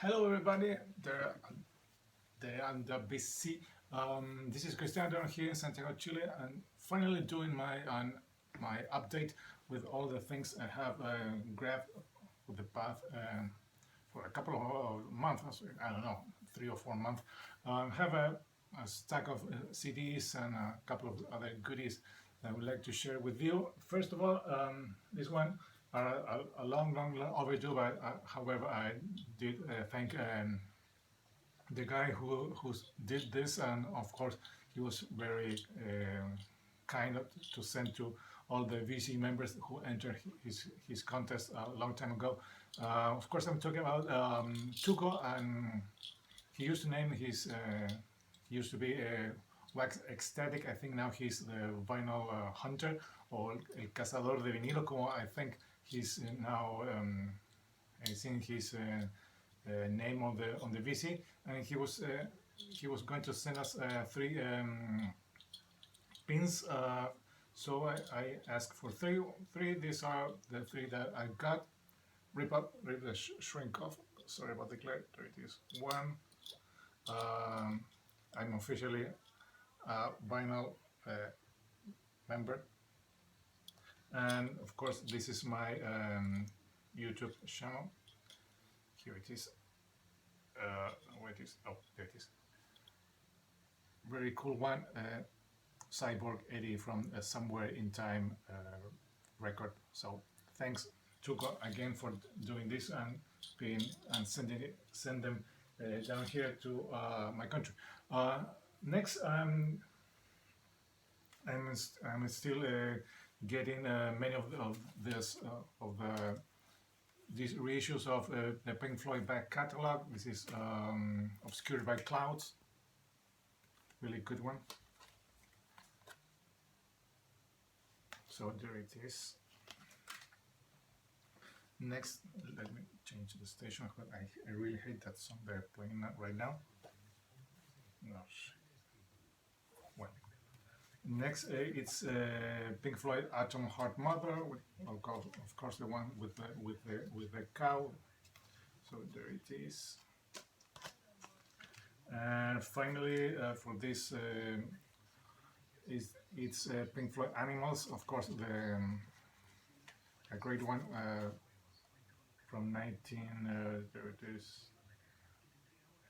Hello everybody, there and the BC. This is Cristiano here in Santiago, Chile, and finally doing my update with all the things I have grabbed with the path for a couple of months. I don't know, 3 or 4 months. Have a stack of CDs and a couple of other goodies that I would like to share with you. First of all, this one are a long overdue, but however, I did thank the guy who did this, and of course, he was very kind to send to all the VC members who entered his contest a long time ago. Of course, I'm talking about Tuco, and he used to name his he used to be Wax Ecstatic. I think now he's the Vinyl Hunter, or El Cazador de Vinilo, como I think he's now seeing his name on the VC, and he was going to send us 3 pins. So I asked for three. These are the 3 that I got. Rip the shrink off. Sorry about the glare. There it is. One. I'm officially a vinyl member, and of course this is my YouTube channel. Here it is. Where it is? Oh, there it is. Very cool one. Cyborg Eddie from Somewhere in Time record. So thanks Tuco again for doing this and send them down here to my country. Next, I'm still getting many of these reissues of the Pink Floyd back catalog. This is Obscured by Clouds. Really good one. So there it is. Next, let me change the station. But I really hate that song they're playing right now. No. Well, next it's Pink Floyd Atom Heart Mother. Of course, the one with the cow. So there it is. And finally, for this it's Pink Floyd Animals. Of course, a great one from 19. There it is.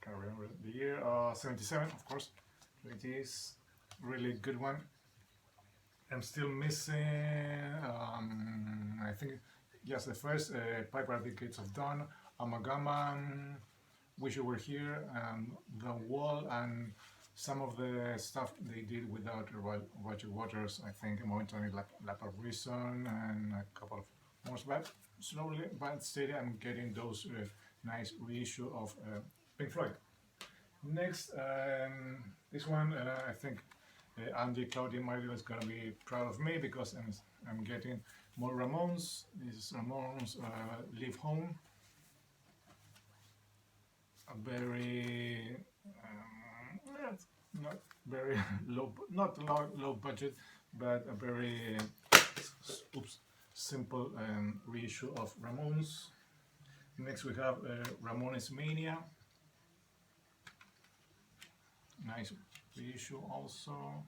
I can't remember the year. 77. Of course, there it is. Really good one. I'm still missing. I think yes, the first Piper at the Gates of Dawn, Amalgama, Wish You Were Here, and The Wall, and some of the stuff they did without Roger Waters. I think Momentarily Lap of Reason and a couple of more. But slowly but steady, I'm getting those nice reissue of Pink Floyd. Next, this one I think Andy, Claudia, Mario is gonna be proud of me because I'm getting more Ramones. This is Ramones Leave Home. A very not very low budget, but a very simple reissue of Ramones. Next we have Ramones Mania. Nice reissue also.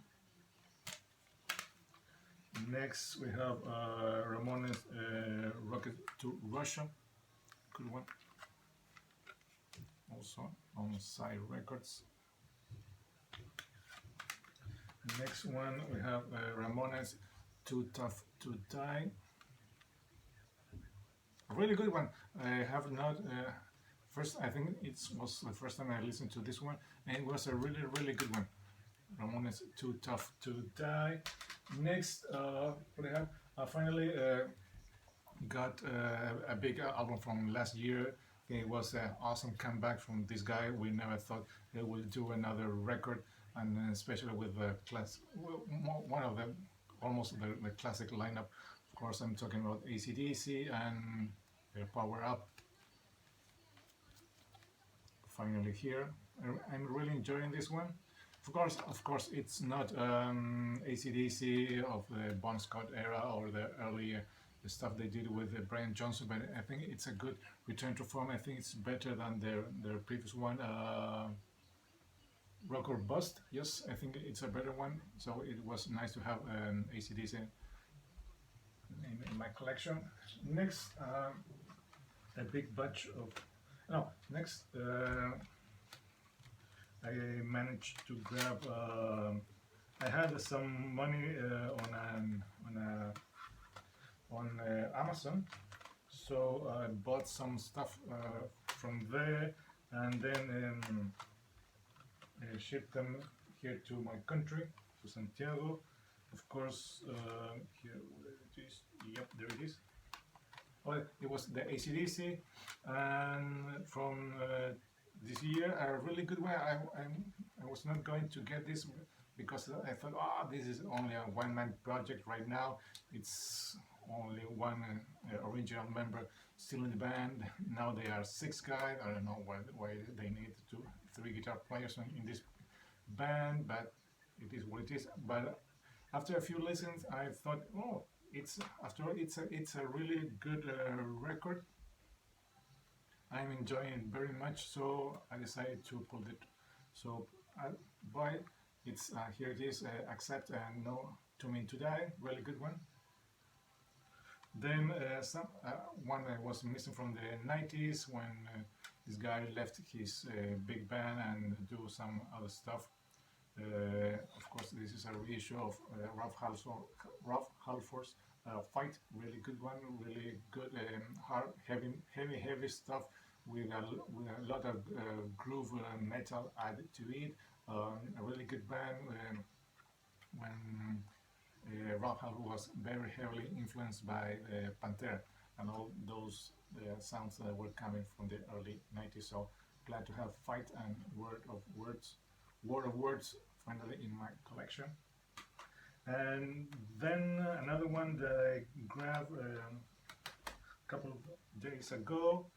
Next we have Ramones Rocket to Russia. Good one. Also on Side Records. Next one we have Ramones Too Tough to Die. A really good one. I have not first. I think it was the first time I listened to this one, and it was a really good one. Ramones Too Tough to Die. Next, what I have finally got a big album from last year. It was an awesome comeback from this guy. We never thought they would do another record, and especially with the one of them, almost the classic lineup. Of course, I'm talking about AC/DC and their Power Up. Finally here, I'm really enjoying this one. Of course, it's not AC/DC of the Bon Scott era or the early the stuff they did with Brian Johnson, but I think it's a good return to form. I think it's better than their previous one, Rock or Bust. Yes, I think it's a better one. So it was nice to have ACDC in my collection. Next, a big batch of. No, next, I managed to grab. I had some money on Amazon, so I bought some stuff from there, and then shipped them here to my country, to Santiago. Of course, here where it is. Yep, there it is. Oh, it was the ACDC, and from this year, a really good one. I was not going to get this because I thought, this is only a one-man project right now. It's only one original member still in the band. Now they are 6 guys. I don't know why they need 3 guitar players in this band, but it is what it is. But after a few listens, I thought, it's a really good record. I'm enjoying it very much, so I decided to pull it. So I buy it. It's here it is. Accept and No To Mean to Die. Really good one. Then some one that was missing from the 90s when this guy left his big band and do some other stuff. Of course, this is a reissue of Ralph Halford's Fight. Really good one. Really good, hard, heavy stuff with a lot of groove metal added to it. A really good band. When Ralph Halford was very heavily influenced by Pantera and all those sounds that were coming from the early 90s. So glad to have Fight and Word of Words finally in my collection. And then another one that I grabbed a couple of days ago,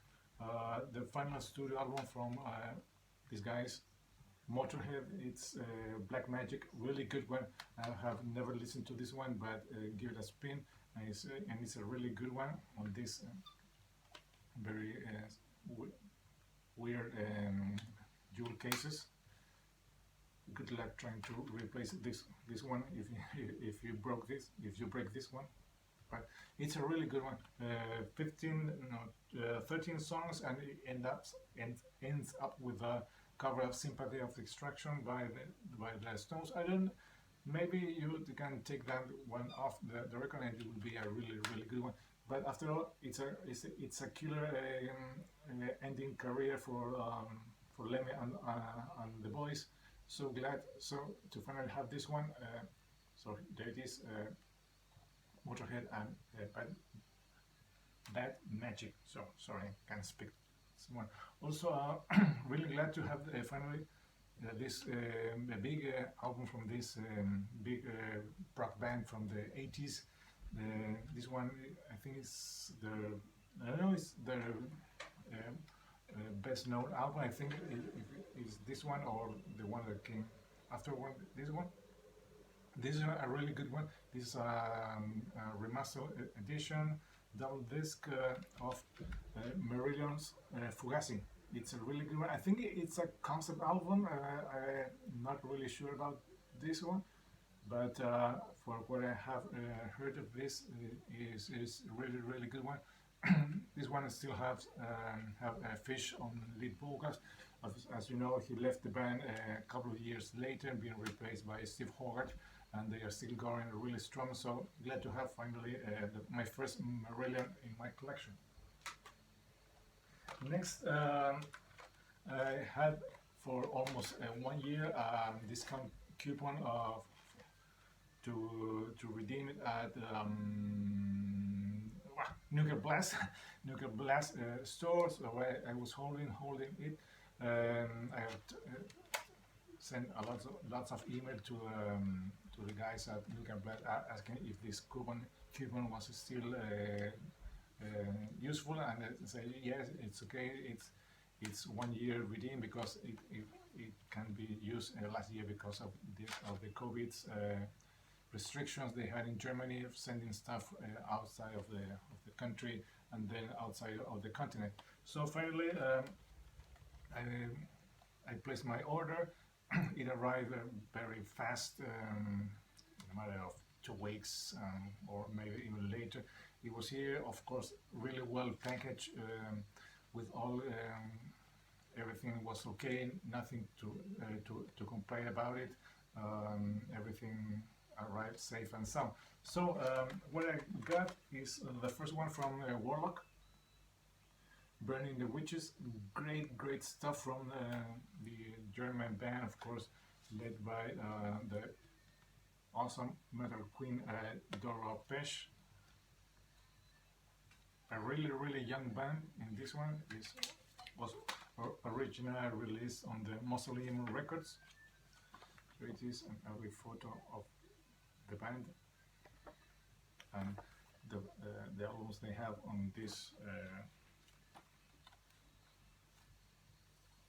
the final studio album from these guys, Motorhead. It's Black Magic, really good one. I have never listened to this one, but give it a spin, and it's a really good one on this very weird jewel cases. Good luck trying to replace this one if you break this one. But it's a really good one. 13 songs, and it ends up with a cover of Sympathy of Destruction by the Stones. Maybe you can take that one off the record and it will be a really good one. But after all, it's a killer ending career for Lemmy and the boys. So glad to finally have this one. So there it is, Motorhead and Bad Magic. So sorry, I can't speak. One. Also, really glad to have finally this big album from this big rock band from the 80s. This one, I think, is it's their best known album. I think it's this one or the one that came after one. This one. This is a really good one. This is a remastered edition, double disc of Marillion's Fugazi. It's a really good one. I think it's a concept album. I'm not really sure about this one, but for what I have heard of this, is really good one. This one still have Fish on lead vocals. As you know, he left the band a couple of years later, being replaced by Steve Hogarth, and they are still going really strong. So glad to have finally my first Marillion in my collection. Next, I had for almost 1 year discount coupon to redeem it at Nuclear Blast store. So I was holding it. I have sent lots of email to the guys at Nuclear Blast asking if this coupon was still useful, and they say yes, it's okay. It's 1 year redeem because it can be used last year because of the COVID restrictions they had in Germany of sending stuff outside of the country and then outside of the continent. So finally, I, I placed my order. It arrived very fast, in a matter of 2 weeks or maybe even later. It was here, of course, really well packaged with all. Everything was okay, nothing to complain about it. Everything arrived safe and sound. So what I got is the first one from Warlock, Burning the Witches. Great stuff from the German band, of course, led by the awesome metal queen Dora Pesch. A really young band in this one. This was originally released on the Mausoleum Records. Here it is, an early photo of the band and the albums they have on this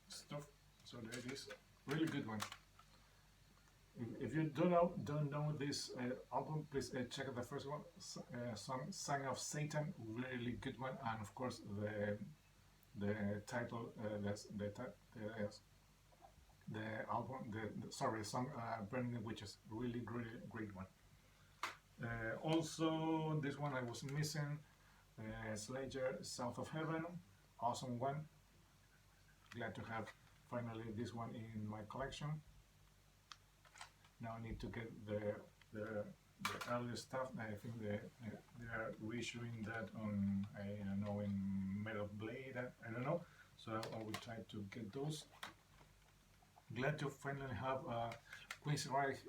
stuff. So there it is, really good one. If you don't know this album, please check out the first one, song "Sign of Satan," really good one, and of course the title, the album, the song "Burning the Witches," really great one. Also, this one I was missing, Slayer, "South of Heaven," awesome one. Glad to have finally this one in my collection. Now I need to get the earlier stuff. I think they are reissuing that on, I don't know, in Metal Blade, I don't know. So I will try to get those. Glad to finally have Queen's Reich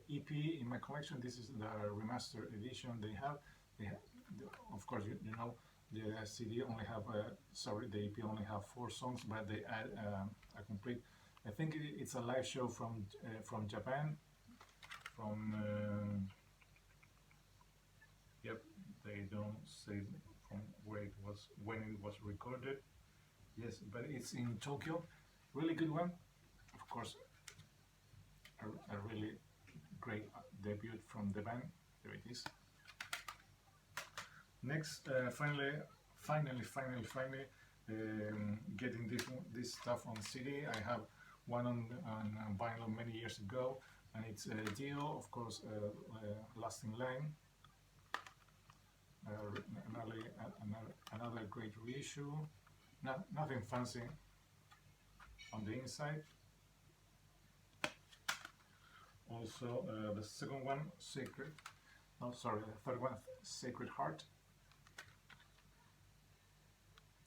EP in my collection. This is the remastered edition they have. Of course, you know, the CD only have, the EP only have 4 songs, but they add a complete. I think it's a live show from Japan. Yep, they don't say from where it was, when it was recorded. Yes, but it's in Tokyo. Really good one. Of course, a really great debut from the band. There it is. Next, finally, getting this stuff on CD. I have one on vinyl many years ago, and it's Dio, of course, Lasting Line. Another great reissue. Nothing fancy on the inside. Also, the second one, the third one, Sacred Heart.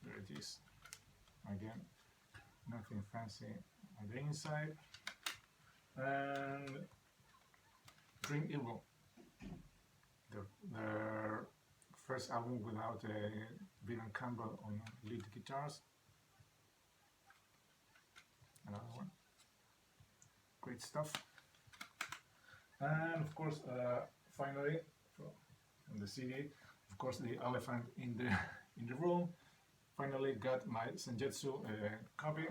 There it is. Again, nothing fancy on the inside. And Dream Evil, their first album without Vivian Campbell on lead guitars. Another one. Great stuff. And of course, finally, from the CD, of course, the elephant in the room. Finally got my Senjutsu copy,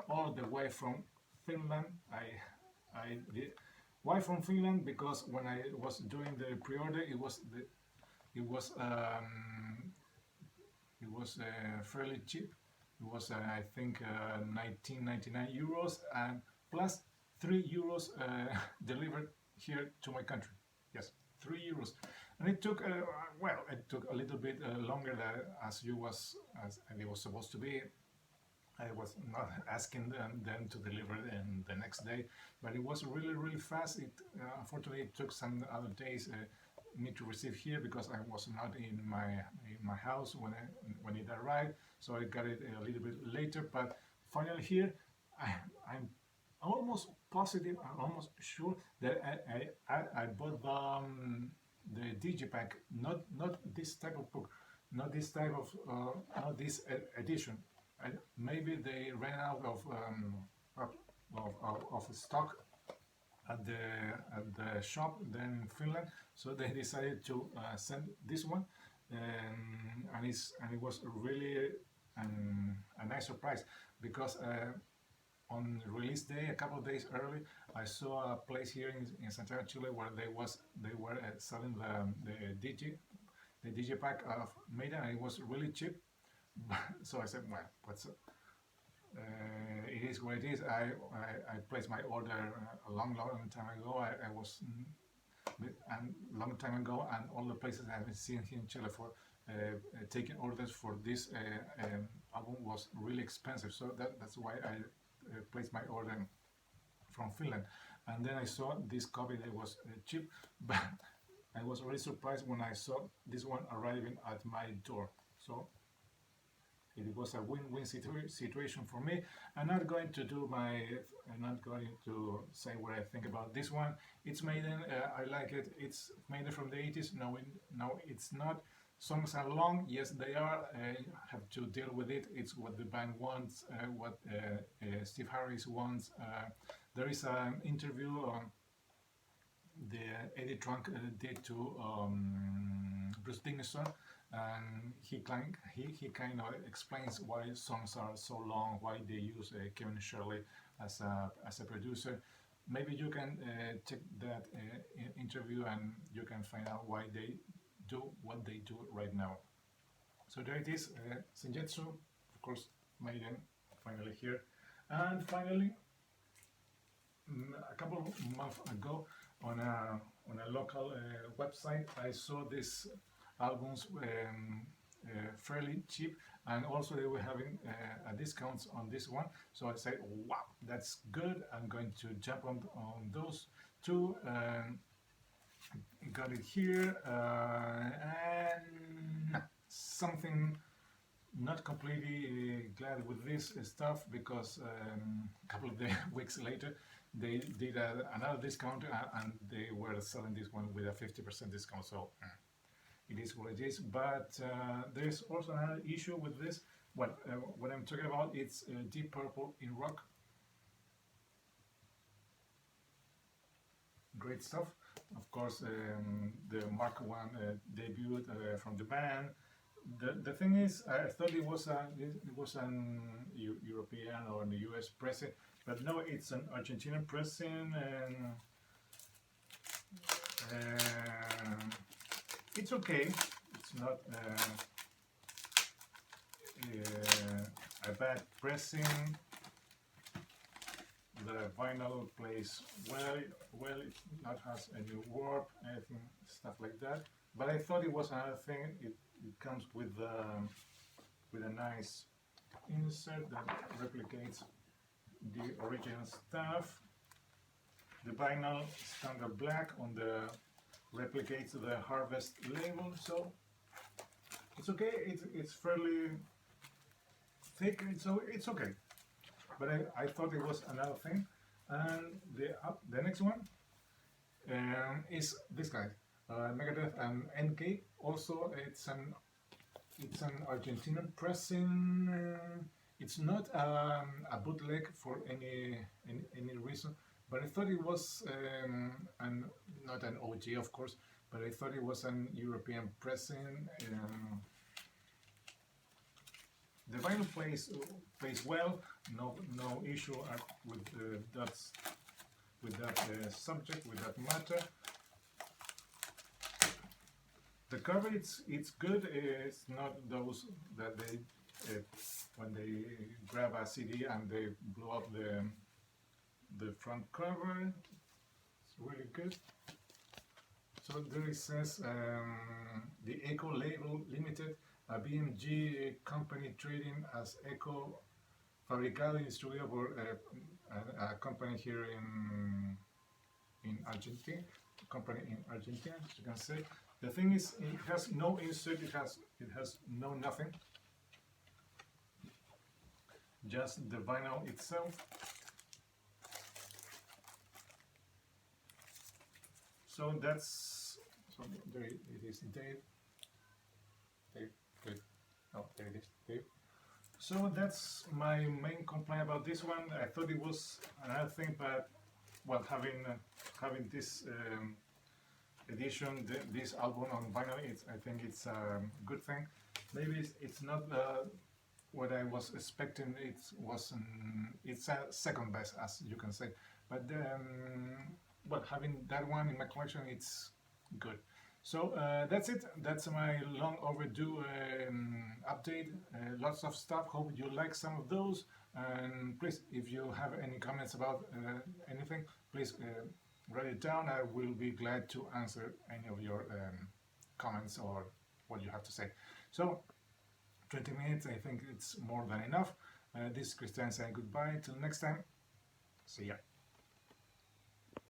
all the way from Finland. I did. Why from Finland? Because when I was doing the pre-order, it was fairly cheap. It was I think 19.99 euros and plus 3 euros delivered here to my country. Yes, 3 euros. And it took it took a little bit longer than as it was supposed to be. I was not asking them to deliver the next day, but it was really fast. It unfortunately it took some other days me to receive here because I was not in my house when it arrived. So I got it a little bit later. But finally here, I'm almost positive. I'm almost sure that I bought the digipack, not this type of book, not this type of not this edition. Maybe they ran out of stock at the shop then in Finland, so they decided to send this one, and it was really a nice surprise because on release day, a couple of days early, I saw a place here in Santiago, Chile, where they were selling the DJ pack of Maiden, and it was really cheap. So I said, well, it is what it is. I placed my order a long time ago. I was a long time ago, and all the places I've been seeing here in Chile for taking orders for this album was really expensive. So that's why I placed my order from Finland. And then I saw this copy that was cheap, but I was really surprised when I saw this one arriving at my door. So it was a win-win situation for me. I'm not going to say what I think about this one. It's Maiden. I like it. It's Maiden from the 80s. No, it's not. Songs are long. Yes, they are. Have to deal with it. It's what the band wants. What Steve Harris wants. There is an interview the Eddie Trunk did to Bruce Dickinson, and he kind of explains why songs are so long, why they use Kevin Shirley as a producer. Maybe you can check that interview and you can find out why they do what they do right now. So there it is, Senjutsu, of course, Maiden, finally here. And finally, a couple of months ago, on a local website, I saw these albums fairly cheap, and also they were having a discounts on this one. So I said, wow, that's good. I'm going to jump on those two. Got it here, and something not completely glad with this stuff, because a couple of weeks later they did another discount, and they were selling this one with a 50% discount. So it is what it is. But there's also another issue with this. What I'm talking about, it's Deep Purple in rock. Great stuff. Of course, the Mark I debut from the band. The thing is, I thought it was an European or an US pressing, but no, it's an Argentinian pressing, and it's okay. It's not a bad pressing. The vinyl plays well. It not has any warp, anything, stuff like that. But I thought it was another thing. It comes with a nice insert that replicates the original stuff. The vinyl standard black on the replicates the Harvest label, so it's okay. It's fairly thick, so it's okay. But I thought it was another thing. And the next one is this guy, Megadeth and NK. Also, it's an Argentinian pressing. It's not a bootleg for any reason, but I thought it was not an OG, of course, but I thought it was an European pressing. The vinyl plays well, no issue with that subject, with that matter. The cover, it's good. It's not those that they when they grab a CD and they blow up the front cover. It's really good. So there it says the Echo Label Limited, a BMG company trading as Echo, fabricado y distribuido por a company here in Argentina, as you can see. The thing is, it has no insert, it has no nothing, just the vinyl itself. So there it is, Dave. Oh, there it is, Dave. So that's my main complaint about this one. I thought it was another thing, but well, having this edition, this album on vinyl, I think it's a good thing. Maybe it's not what I was expecting. It was it's a second best, as you can say. But well, having that one in my collection, it's good. So that's it. That's my long overdue update. Lots of stuff. Hope you like some of those. And please, if you have any comments about anything, please write it down. I will be glad to answer any of your comments or what you have to say. So 20 minutes, I think it's more than enough. This is Christian saying goodbye. Till next time. See ya.